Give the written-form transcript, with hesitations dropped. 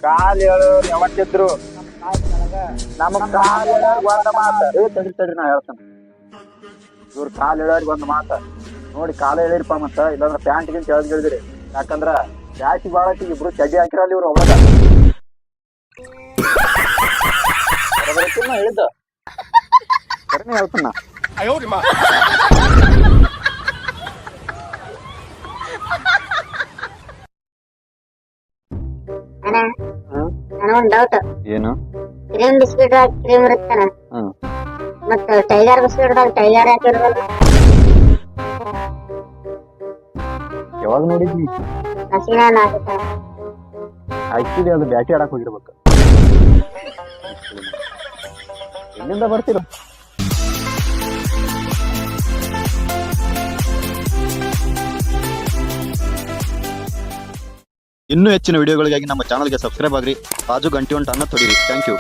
ಕಾಲ್ ಹೇಳೋರು ಯಾವತ್ತಿದ್ರು ನಮಗ್ ಕಾಲ್ ಹೇಳೋರ್ಗ್ ಒಂದ್ ಮಾತ ತಡ್ರಿ ನಾ ಹೇಳ್ತಾನ. ಇವ್ರ ಕಾಲ್ ಹೇಳೋರ್ಗ್ ಒಂದ್ ಮಾತ ನೋಡಿ ಕಾಲ ಹೇಳಿರಿಪ್ಪ ಮತ್ತ ಇಲ್ಲಾಂದ್ರ ಪ್ಯಾಂಟ್ ಗಿಂತ ಹೇಳಿದ್ರಿ. ಯಾಕಂದ್ರ ಬ್ಯಾಟಿ ಬಾಳತಿ ಇಬ್ರು ಚಡ್ಡಿ ಹಾಕಿರಲ್ಲ ಇವ್ರು ಒಳಗ ಹೇಳಿದ್ದ ಕರೆನೇ ಹೇಳ್ತಾನ. ನನಗೊಂದ್ ಡೌಟ್. ಏನು ಕ್ರೀಮ್ ಬಿಸ್ಕಿಟ್ ಕ್ರೀಮ್ ಇರುತ್ತಾನ ಮತ್ತ ಟೈಗರ್ ಬಿಸ್ಕಿಟ್ ಟೈಗರ್ ಹಾಕಿರೋದಲ್ಲ ಯಾವಾಗ ನೋಡಿದ್ವಿ? ಹಸಿನ ಹಾಕುತ್ತಾನ. ಆಕ್ಚುಲಿ ಅದು ಬ್ಯಾಟಿ ಆಡಕ್ ಹೋಗಿರ್ಬೇಕು. ಎಲ್ಲಿಂದ ಬರ್ತೀರ? ಇನ್ನೂ ಹೆಚ್ಚಿನ ವಿಡಿಯೋಗಳಿಗಾಗಿ ನಮ್ಮ ಚಾನಲ್ಗೆ ಸಬ್ಸ್ಕ್ರೈಬ್ ಆಗ್ರಿ, ಬಾಜು ಗಂಟೆ ಹೊಂಟನ್ನ ತೊಡಿರಿ. Thank you.